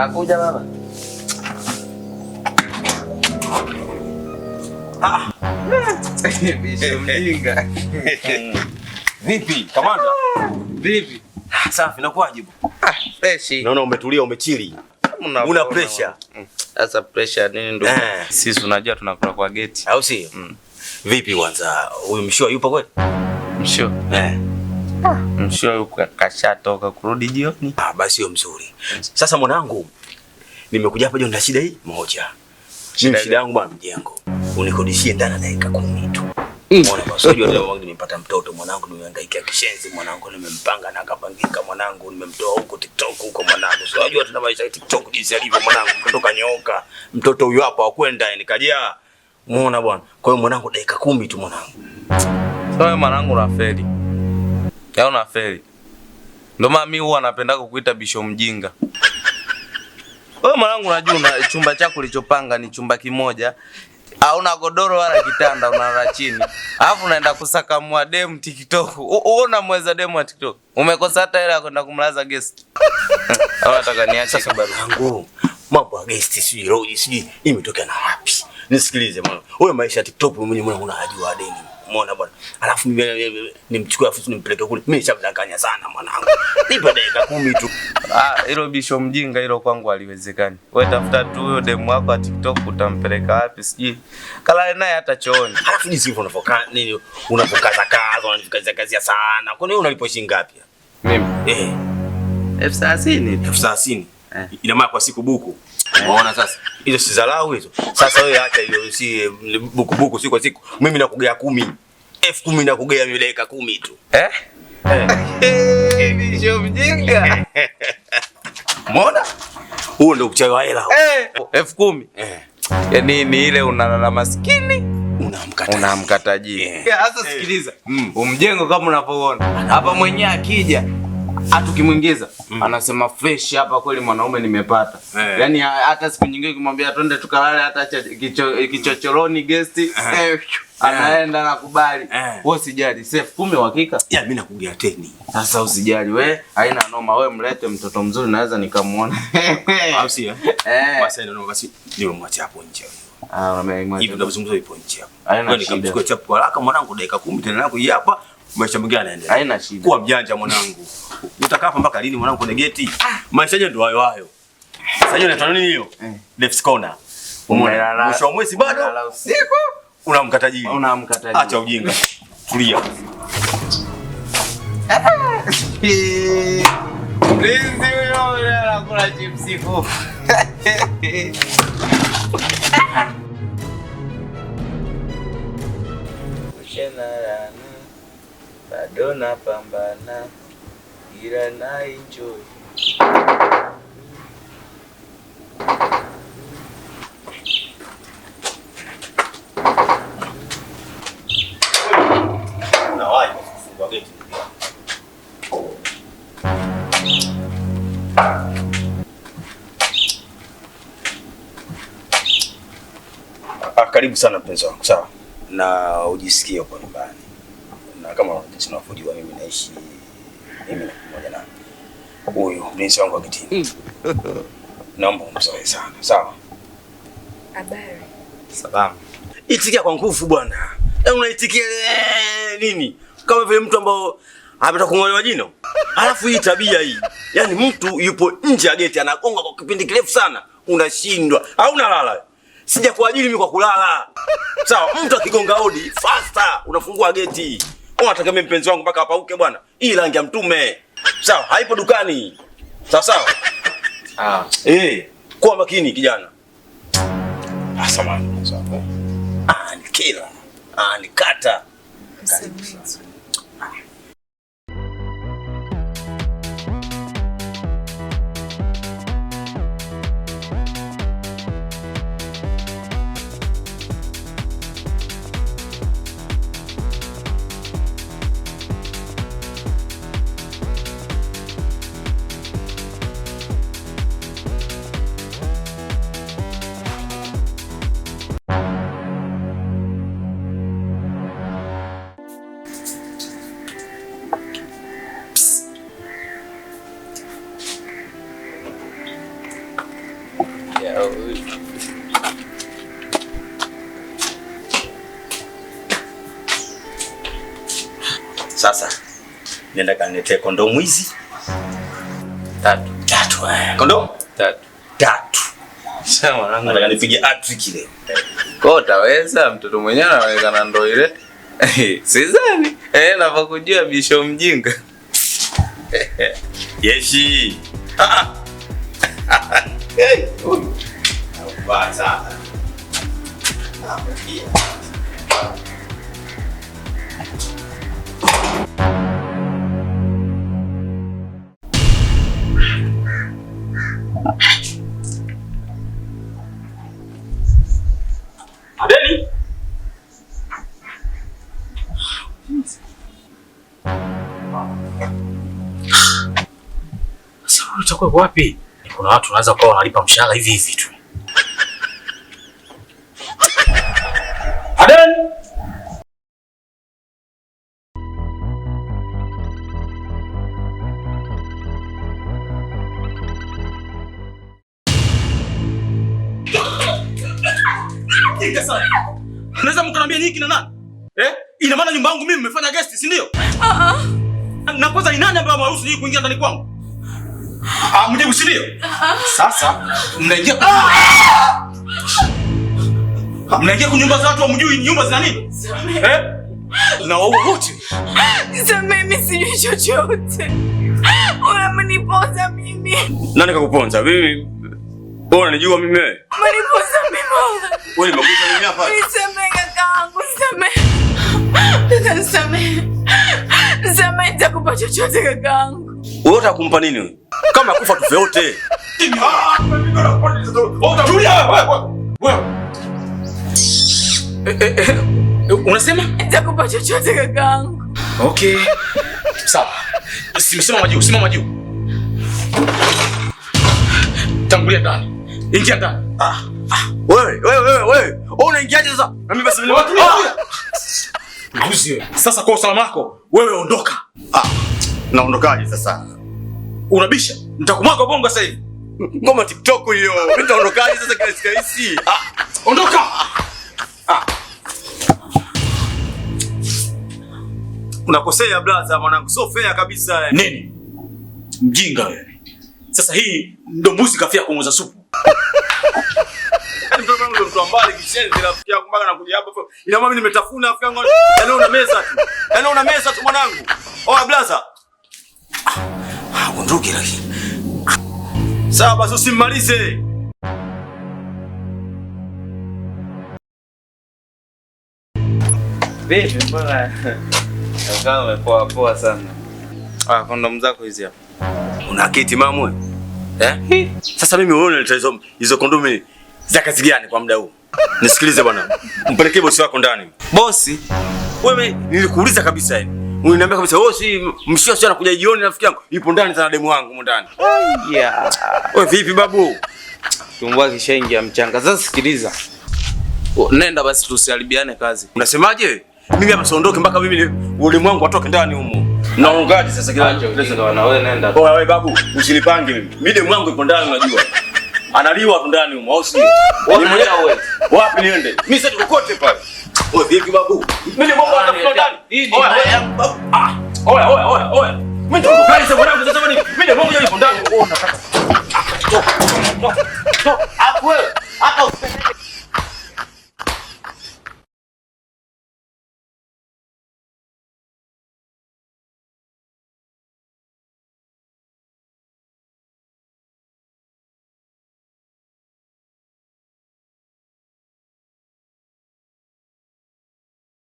Nakuja baba. Bisho mjinga. Vipi, kamanda? Vipi? Safi, nakuaje? Fresh. Naona umetulia, umechili. Una pressure. Sasa pressure nini ndugu? Sisi unajua tunakula kwa geti. Au sio? Vipi kwanza? Huyu Mshua yupo kweli? Mshua? Mshua yuko kashatoka kurudi jioni. Basi hiyo mzuri. Sasa mwanangu, nimekuja hapa na shida hii moja. Shida yangu bwana mjengo. Unikodishie ndani dakika 10 tu. Mbona basi unajua leo wangu nimepata mtoto mwanangu, nimehangaika kishenzi mwanangu, nimempanga na akapangika mwanangu, nimemtoa huko TikTok huko mwanangu. So unajua tuna maisha ya TikTok jinsi alivyo mwanangu, mtoto kanyooka. Mtoto huyu hapa akwenda nikaja. Muona bwana. Kwa hiyo mwanangu dakika 10 tu mwanangu. Wewe mwanangu unafeli. Yao unafeli. Ndio maana mimi huwa napenda kukuita bisho mjinga. Wewe mwanangu unajua chumba chako ulichopanga ni chumba kimoja. Hauna godoro wala kitanda, unalala chini. Alafu unaenda kusaka mwademu TikTok. Uona mweza demu wa TikTok. Umekosa hata hela kwenda kumlaza guest. Au nataka niache sababu yangu. Mambo ya guest sijui roji sijui imetokea na wapi. Nisikilize mwana. Wewe maisha ya TikTok mwenyewe unajua deni. Umeona bwana. Alafu nimchukue afu nimpeleke kule. Mimi nishamdanganya sana mwanangu. Nipe dakika 10 tu. Hilo bisho mjinga hilo kwangu haliwezekani. Wewe tafuta tu huyo demu wako wa TikTok utampeleka wapi sijui. Kalale naye hata chooni. Alafu jinsi hivyo unafoka nini unapokaza kaza unajikaza sana. Kwa nini unalipo shilingi ngapi? Mimi. Elfu30. Ina maana kwa siku buku. Unaona sasa? Hizo si dharau hizo. Sasa wewe acha hiyo si buku siku kwa siku. Mimi nakugea 10. 10,000 nakugea mimi dakika 10 tu. Bisho mjinga. Umeona? Huo ndio kuchawa hela. 10,000. Yaani ni ile unalala maskini, unamkata tajiri. Sasa sikiliza. Umjengo kama unavyoona. Hapa mwenyewe akija atukimwingiza anasema fresh hapa kweli mwanaume nimepata. Yaani hata siku nyingine kumwambia twende tukalale hata kichochoroni guest anaenda nakubali. Wewe usijali, safe 10 uhakika? Mimi nakugea 10. Sasa usijali wewe, haina noma, wewe mlete mtoto mzuri naweza nikamuona. Au sio? Basi ndio basi nimemwacha hapo nje. Hivi ndio mzunguzo ipo nje hapo. Haina shida. Nikamchukua chapu haraka mwanangu dakika 10 tena nako hii hapa. Maisha mengine yanaendelea. Haina shida. Kuwa mjanja mwanangu. Utakaa hapa mpaka lini mwanangu kwenye geti? Maisha yenyewe ndio hayo. Sasa hiyo inaitwa nini hiyo? Left corner. Umeona? Mwisho wa mwezi bado usiku unamkatajiri. Acha ujinga. Tulia. Please wewe unakula chips huko. Bado napambana ila na enjoy. Na wapi kufungua geti? Karibu sana mpenzi wangu, sawa? Na ujisikie uko nyumbani. Na kama unajua mimi naishi pamoja na huyu mpenzi wangu wa kitini. Naomba umsamehe sana, sawa? Habari. Salama. Itikia kwa nguvu bwana. Unaitikia nini? Kama vile mtu ambao anataka kungolewa jino. Alafu hii tabia hii. Yaani mtu yupo nje ya geti anagonga kwa kipindi kirefu sana, unashindwa. Au unalala? Sija kuajiri mimi kwa kulala. Sawa, mtu akigonga hodi, faster unafungua geti. Unataka mimi mpenzi wangu mpaka apauke bwana. Hii rangi ya mtume. Sawa, haipo dukani. Sawa sawa? Kuwa makini kijana. Samahani. Sawa. Nikila. Nikata. Sasa nenda kaniletee kondomu hizi 3. Kondomu 3. Sema mwanangu, nataka nipige hat-trick ile. Kwa utaweza mtoto mwenyewe anaweka na ndoo ile. Sizani. Napakujua bisho mjinga. Yeshi. Basa. Adeli. Sasa utakuwa wapi? Kuna watu wanaweza kuwa wanalipa mshahara hivi hivi tu. Adeli. Unaweza mkaniambia nini kina nani? Ina maana nyumba yangu mimi mmefanya guest, si ndio? Na kwanza ni nani ambaye ameruhusu nyinyi kuingia ndani kwangu? Mjibu, si ndio? Sasa mnaingia mnaingia kwa nyumba za watu hamjui nyumba zina nini? Na wao wote. Mimi sijui chochote. Unamniponza mimi. Nani kakuponza? Mimi. Wewe unanijua mimi wewe? Umeniponza mimi. Wewe nimekuita mimi hapa. Nisamehe kakaangu, nisamehe, nitakupa chochote kakaangu. Wewe utakumpa nini wewe? Kama kufa tufe wote. Tulia wewe. Unasema? Nitakupa chochote kakaangu. Okay. Sawa. Simama juu. Tangulia ndani. Ingia ndani. Wewe. Unaingiaje sasa? Na mimi basi mimi watu. Mbuzi wewe. Sasa kwa usalama wako, wewe ondoka. Naondokaje sasa? Unabisha? Nitakumwaga bongo sasa hivi. Ngoma TikTok hiyo. Nitaondokaje sasa kirahisi? Ondoka. Unakosea blaza mwanangu. So fair kabisa. Nini? Mjinga wewe. Sasa hii ndo mbuzi kafia kumuza supu. Mtoto wangu ndo mtu ambali kishenzi rafiki yangu mpaka nakuja hapa. Ina mama nimetafuna rafiki yangu. Una meza tu mwanangu. Oa blaza. Ondoke lakini. Sawa basi usimalize. Vipi mbona? Kama umepoa sana. Kondomu zako hizi hapa. Una kiti mamwe? Sasa mimi wewe unaleta hizo kondomu za kazi gani kwa muda huu? Nisikilize bwana. Mpelekee bosi wako ndani. Bosi? Wewe nilikuuliza kabisa yani. Unaniambia kabisa wewe si mshio sio anakuja jioni rafiki yangu. Yupo ndani sana demu wangu ndani. Wewe vipi babu? Tumbua kishaingia mchanga. Sasa sikiliza. Nenda basi tusiharibiane kazi. Unasemaje? Mimi hapa siondoke mpaka mimi ulimu wangu atoke ndani humo. Naongaje sasa kila na wewe nenda. Wewe babu, usinipange mimi. Mimi demu wangu yupo ndani unajua. Analiwa tu ndani humo, au si? Wewe wapi niende? Mimi sasa tukokote pale. Wewe vipi babu? Mimi ni mambo atafuta ndani. Oya. Mimi ndo kali sasa bwana, sasa mimi ni mambo yupo ndani. Unataka.